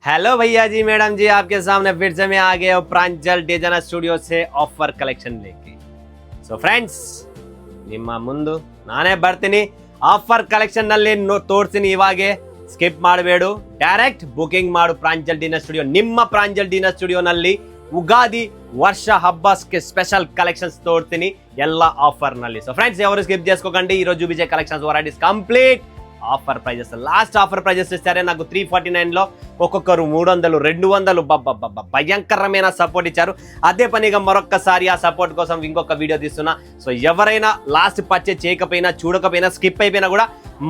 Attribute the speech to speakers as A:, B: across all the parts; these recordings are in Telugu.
A: हेलो भैया जी मैडम जी, आपके सामने फिर से मैं आ गया हूँ प्रांजल डिजाइनर स्टूडियो से ऑफर कलेक्शन लेके। ಸೊ ಫ್ರೆಂಡ್ಸ್, ನಿಮ್ಮ ಮುಂದೆ ನಾನೇ ಬರ್ತೀನಿ ಆಫರ್ ಕಲೆಕ್ಷನ್ ನಲ್ಲಿ ತೋರಿಸ್ತೀನಿ. ಇವಾಗೆ ಸ್ಕಿಪ್ ಮಾಡಬೇಡು, ಡೈರೆಕ್ಟ್ ಬುಕಿಂಗ್ ಮಾಡು ಪ್ರಾಂಜಲ್ ಡಿನ್ನರ್ ಸ್ಟುಡಿಯೋ. ನಿಮ್ಮ ಪ್ರಾಂಜಲ್ ಡಿನ್ನರ್ ಸ್ಟುಡಿಯೋ ನಲ್ಲಿ ಉಗಾದಿ ವರ್ಷ ಹಬ್ಬಕ್ಕೆ ಸ್పెషల్ కలెక్షన్స్ తోడుತೀನಿ ಎಲ್ಲ ఆఫర్ ನಲ್ಲಿ. సో ఫ్రెండ్స్, ఎవరు స్కిప్ చేసుకోకండి. ఈ రోజు చూపించే collections varieties complete offer prices. Last offer prices ఇస్తారే నాకు 349 లో ఒక్కొక్కరు 300 200 భయంకరమైన సపోర్ట్ ఇచ్చారు. అదే పనిగా మరొక్కసారి ఆ సపోర్ట్ కోసం ఇంకొక వీడియో తీస్తున్నా. సో ఎవరైనా లాస్ట్ పర్చేజ్ చేయకపోయినా, చూడకపోయినా, స్కిప్ అయిపోయినా కూడా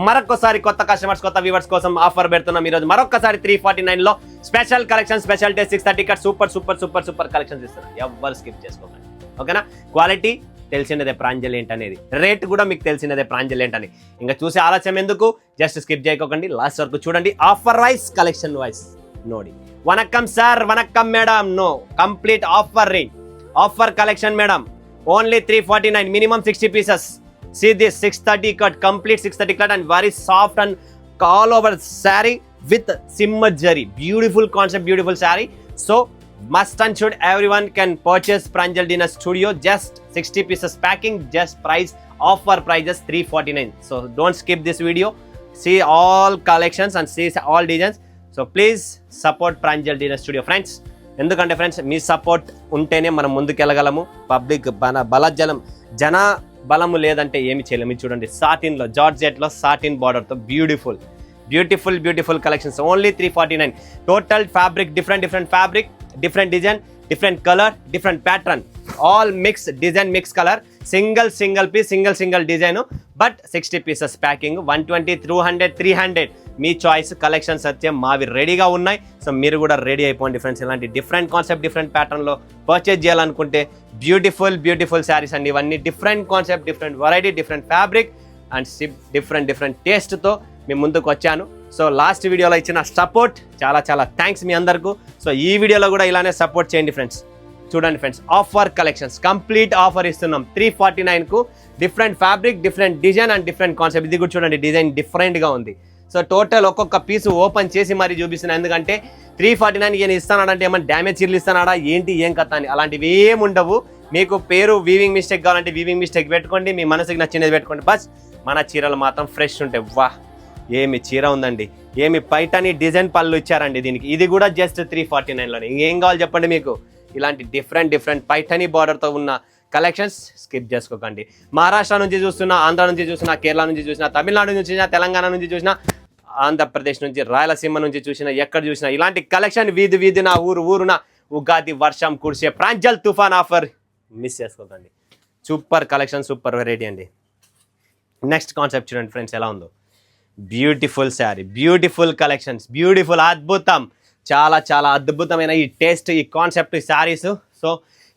A: మరొకసారి కొత్త కస్టమర్స్, కొత్త వ్యూవర్స్ కోసం ఆఫర్ పెడుతున్నాం. ఈరోజు మరొకసారి 349 లో special collection, special day 630 cut super super super super collections ఇస్తున్నా. ఎవరు స్కిప్ చేసుకోకండి, ఓకేనా? క్వాలిటీ తెలిసినదే ప్రాంజల్ ఏంటనేది, రేట్ కూడా మీకు తెలిసినదే ప్రాంజల్ ఏంటని. ఇంకా చూసే ఆలస్యం ఎందుకు, జస్ట్ స్కిప్ చేయకోకండి, లాస్ట్ వరకు చూడండి. ఆఫర్ వైస్, కలెక్షన్ వైస్ నోడి. వనక్కం సార్, వనక్కం madam. No, complete offer range, offer collection madam. Only 349, minimum 60 pieces. See this 630 cut, complete 630 cut and very soft and all over saree with simmer zari. Beautiful concept, beautiful saree. So must and should everyone can purchase Pranjal Dinner Studio. Just 60 pieces packing, just price, offer prices 349. So don't skip this video. See all collections and see all designs. So please support Pranjal Dinner Studio, friends. ఎందుకంటే ఫ్రెండ్స్, మీ సపోర్ట్ ఉంటేనే మనం ముందుకెళ్ళగలము. పబ్లిక్ బలజలం, జన బలము లేదంటే ఏమి చేయలేము. మీరు చూడండి, సాటిన్లో, జార్జెట్లో సాటిన్ బార్డర్తో beautiful beautiful beautiful collections. Only 349. Total fabric, different fabric, different design, different color, different pattern, all mix design, mix color, single piece, single design, but 60 pieces packing, 120, 200, 300 me choice. Collections వచ్చే మావి రెడీగా ఉన్నాయి. సో మీరు కూడా రెడీ అయిపోండి ఫ్రెండ్స్. ఇలాంటి డిఫరెంట్ కాన్సెప్ట్, డిఫరెంట్ ప్యాటర్న్లో పర్చేజ్ చేయాలనుకుంటే బ్యూటిఫుల్ శారీస్ అండి ఇవన్నీ. Different concept, different variety, different fabric and different టేస్ట్తో మీ ముందుకు వచ్చాను. సో లాస్ట్ వీడియోలో ఇచ్చిన సపోర్ట్ చాలా థ్యాంక్స్ మీ అందరికీ. సో ఈ వీడియోలో కూడా ఇలానే సపోర్ట్ చేయండి ఫ్రెండ్స్. చూడండి friends, offer collections complete offer ఇస్తున్నాం 349కు. Different fabric, different design and different concept. ఇది కూడా చూడండి, డిజైన్ డిఫరెంట్గా ఉంది. సో టోటల్ ఒక్కొక్క పీసు ఓపెన్ చేసి మరీ చూపిస్తున్నాను. ఎందుకంటే 349 ఈయన ఇస్తానంటే ఏమైనా డ్యామేజ్ చీరలు ఇస్తానాడా ఏంటి, ఏం కథ అని అలాంటివి ఏమి ఉండవు. మీకు పేరు వీవింగ్ మిస్టేక్ కావాలంటే వీవింగ్ మిస్టేక్ పెట్టుకోండి, మీ మనసుకి నచ్చినది పెట్టుకోండి. బస్ మన చీరలు మాత్రం ఫ్రెష్ ఉంటాయి. వా, ఏమి చీర ఉందండి, ఏమి పైటని డిజైన్ పళ్ళు ఇచ్చారండి దీనికి. ఇది కూడా జస్ట్ 349లోనే. ఇంకేం కావాలి చెప్పండి మీకు. ఇలాంటి డిఫరెంట్ పైటని బార్డర్తో ఉన్న కలెక్షన్స్ స్కిప్ చేసుకోకండి. మహారాష్ట్ర నుంచి చూస్తున్నా, ఆంధ్ర నుంచి చూసినా, కేరళ నుంచి చూసినా, తమిళనాడు నుంచి చూసినా, తెలంగాణ నుంచి చూసినా, ఆంధ్రప్రదేశ్ నుంచి, రాయలసీమ నుంచి చూసినా, ఎక్కడ చూసినా ఇలాంటి కలెక్షన్ వీధిన ఊరున ఉగాది వర్షం కురిసే ప్రాంజల్ తుఫాన్ ఆఫర్ మిస్ చేసుకోకండి. సూపర్ కలెక్షన్, సూపర్ వెరైటీ అండి. నెక్స్ట్ కాన్సెప్ట్ చూడండి ఫ్రెండ్స్ ఎలా ఉందో. Beautiful sari, beautiful collections, beautiful అద్భుతం, చాలా అద్భుతమైన ఈ టేస్ట్, ఈ కాన్సెప్ట్, ఈ శారీస్. సో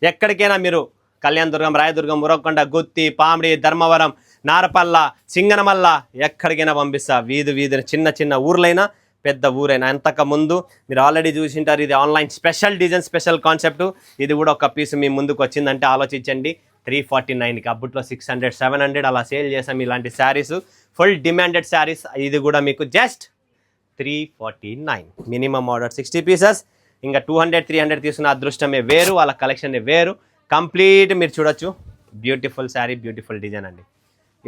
A: ఎక్కడికైనా మీరు కళ్యాణదుర్గం, రాయదుర్గం, ఉరవకొండ, గుత్తి, పామిడి, ధర్మవరం, నారపల్ల, సింగనమల్ల ఎక్కడికైనా పంపిస్తా. వీధి చిన్న ఊర్లైనా పెద్ద ఊరైనా. అంతకుముందు మీరు ఆల్రెడీ చూసింటారు, ఇది online special design, special concept. ఇది కూడా ఒక పీస్ మీ ముందుకు వచ్చిందంటే ఆలోచించండి. 349కి అప్పట్లో 600, 700 అలా సేల్ చేసాం ఇలాంటి శారీస్. Full demanded saris. ఇది కూడా మీకు జస్ట్ 349. Minimum order 60 pieces. ఇంకా 200, 300 తీసుకున్న అదృష్టమే వేరు, వాళ్ళ కలెక్షన్ వేరు. కంప్లీట్ మీరు చూడొచ్చు. బ్యూటిఫుల్ శారీ, బ్యూటిఫుల్ డిజైన్ అండి.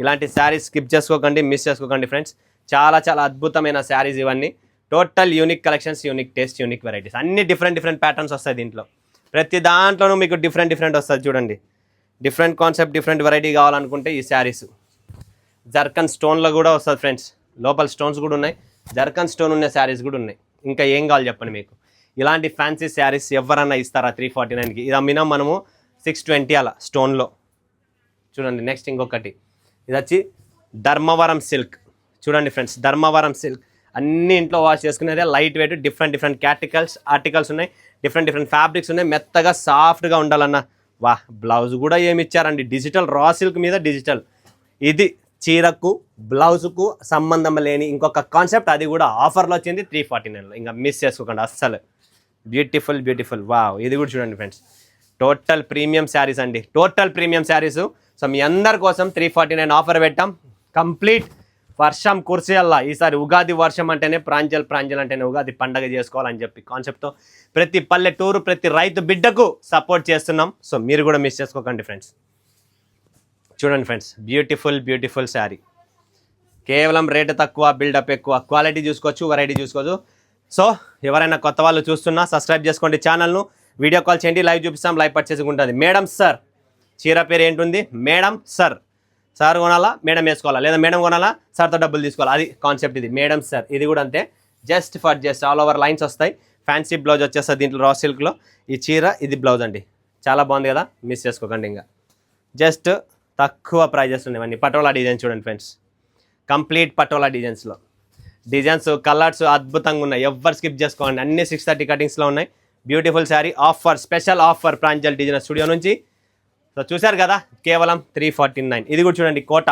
A: ఇలాంటి శారీస్ స్కిప్ చేసుకోకండి, మిస్ చేసుకోకండి ఫ్రెండ్స్. చాలా అద్భుతమైన శారీస్ ఇవన్నీ. Total unique collections, unique taste, unique varieties. అన్ని డిఫరెంట్ ప్యాటర్న్స్ వస్తాయి దీంట్లో. ప్రతి దాంట్లోనూ మీకు డిఫరెంట్ వస్తుంది చూడండి. డిఫరెంట్ కాన్సెప్ట్, డిఫరెంట్ వెరైటీ కావాలనుకుంటే ఈ శారీస్. జర్కన్ స్టోన్లో కూడా వస్తుంది ఫ్రెండ్స్. లోపల స్టోన్స్ కూడా ఉన్నాయి, జర్కన్ స్టోన్ ఉన్న శారీస్ కూడా ఉన్నాయి. ఇంకా ఏం కావాలి చెప్పండి మీకు. ఇలాంటి ఫ్యాన్సీ శారీస్ ఎవరన్నా ఇస్తారా 349కి? ఇది అమ్మినాం మనము 620 అలా స్టోన్లో. చూడండి నెక్స్ట్ ఇంకొకటి, ఇది వచ్చి ధర్మవరం సిల్క్. చూడండి ఫ్రెండ్స్, ధర్మవరం సిల్క్ అన్ని ఇంట్లో వాష్ చేసుకునేదే. లైట్ వెయిట్, డిఫరెంట్ ఆర్టికల్స్ ఉన్నాయి, డిఫరెంట్ ఫ్యాబ్రిక్స్ ఉన్నాయి. మెత్తగా సాఫ్ట్గా ఉండాలన్న. వా, బ్లౌజ్ కూడా ఏమి ఇచ్చారండి, డిజిటల్ రా సిల్క్ మీద డిజిటల్. ఇది చీరకు బ్లౌజుకు సంబంధం లేని ఇంకొక కాన్సెప్ట్. అది కూడా ఆఫర్లో వచ్చింది 349లో. ఇంకా మిస్ చేసుకోకండి అస్సలు. బ్యూటిఫుల్ వా. ఇది కూడా చూడండి ఫ్రెండ్స్, టోటల్ ప్రీమియం శారీస్ అండి, టోటల్ ప్రీమియం శారీస్. సో మీ అందరి కోసం 349 ఆఫర్ పెట్టాం. కంప్లీట్ వర్షం కురిసేయాల ఈసారి ఉగాది వర్షం అంటేనే ప్రాంజల్ అంటేనే ఉగాది పండగ చేసుకోవాలని చెప్పి కాన్సెప్ట్తో ప్రతి పల్లెటూరు ప్రతి రైతు బిడ్డకు సపోర్ట్ చేస్తున్నాం. సో మీరు కూడా మిస్ చేసుకోకండి ఫ్రెండ్స్. చూడండి ఫ్రెండ్స్, బ్యూటిఫుల్ శారీ. కేవలం రేటు తక్కువ, బిల్డప్ ఎక్కువ, క్వాలిటీ చూసుకోవచ్చు, వెరైటీ చూసుకోవచ్చు. సో ఎవరైనా కొత్త వాళ్ళు చూస్తున్నా సబ్స్క్రైబ్ చేసుకోండి ఛానల్ను, వీడియో కాల్ చేయండి, లైవ్ చూపిస్తాం, లైవ్ పర్చేసింగ్ ఉంటుంది. మేడం సార్ చీర పేరు ఏంటుంది? Madam sir. సార్ కొనాలా, మేడం వేసుకోవాలా, లేదా మేడం కొనాలా, సార్తో డబ్బులు తీసుకోవాలా, అది కాన్సెప్ట్. ఇది మేడం సార్. ఇది కూడా అంతే, జస్ట్ ఆల్ ఓవర్ లైన్స్ వస్తాయి. ఫ్యాన్సీ బ్లౌజ్ వచ్చేస్తుంది దీంట్లో, రా సిల్క్లో. ఈ చీర ఇది బ్లౌజ్ అండి, చాలా బాగుంది కదా, మిస్ చేసుకోకండి. ఇంకా జస్ట్ తక్కువ ప్రైజెస్ ఉన్నాయి ఇవన్నీ. పటోలా డిజైన్ చూడండి friends, complete patola designs colours అద్భుతంగా ఉన్నాయి. ఎవ్వరు స్కిప్ చేసుకోండి, అన్ని 630 కటింగ్స్లో ఉన్నాయి. Beautiful sari, special offer Pranjal designer studio నుంచి. సో చూశారు కదా, కేవలం 349. ఇది కూడా చూడండి, కోట.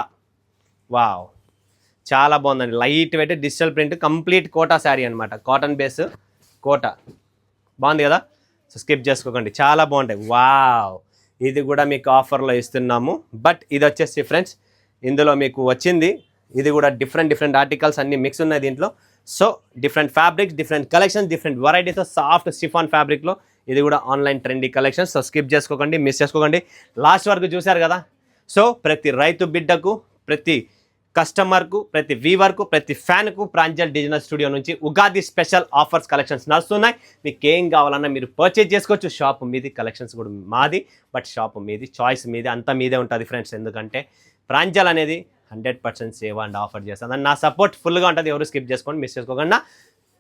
A: వావ్, చాలా బాగుందండి, light weight digital print, complete Kota sari అనమాట. కాటన్ బేస్ కోట, బాగుంది కదా. సో స్కిప్ చేసుకోకండి, చాలా బాగుంటాయి. వావ్, ఇది కూడా మీకు ఆఫర్లో ఇస్తున్నాము. బట్ ఇది వచ్చేసి ఫ్రెండ్స్, ఇందులో మీకు వచ్చింది ఇది కూడా డిఫరెంట్ ఆర్టికల్స్ అన్ని మిక్స్ ఉన్నాయి దీంట్లో. So different fabrics, different collections, different varieties, soft chiffon ఫ్యాబ్రిక్లో ఇది కూడా online trendy collections. So skip చేసుకోకండి, మిస్ చేసుకోకండి, లాస్ట్ వరకు చూశారు కదా. సో ప్రతి రైతు బిడ్డకు, ప్రతి కస్టమర్కు, ప్రతి వీవర్కు, ప్రతి ఫ్యాన్కు ప్రాంజల్ డిజైనర్ స్టూడియో నుంచి ఉగాది స్పెషల్ ఆఫర్స్ కలెక్షన్స్ నడుస్తున్నాయి. మీకు ఏం కావాలన్నా మీరు పర్చేజ్ చేసుకోవచ్చు. షాప్ మీది, కలెక్షన్స్ కూడా మాది, బట్ షాప్ మీది, చాయిస్ మీది, అంతా మీదే ఉంటుంది ఫ్రెండ్స్. ఎందుకంటే ప్రాంజల్ అనేది 100% సేవ్ అండ్ ఆఫర్ చేస్తుంది. నా సపోర్ట్ ఫుల్గా ఉంటుంది, ఎవరు స్కిప్ చేసుకోండి, మిస్ చేసుకోకుండా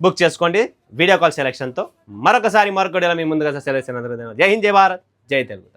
A: బుక్ చేసుకోండి వీడియో కాల్ సెలెక్షన్తో. మరొక వీడియోలో మీ ముందుగా సెలెక్షన్. జై హింద్, జై భారత్, జై తెలుగు.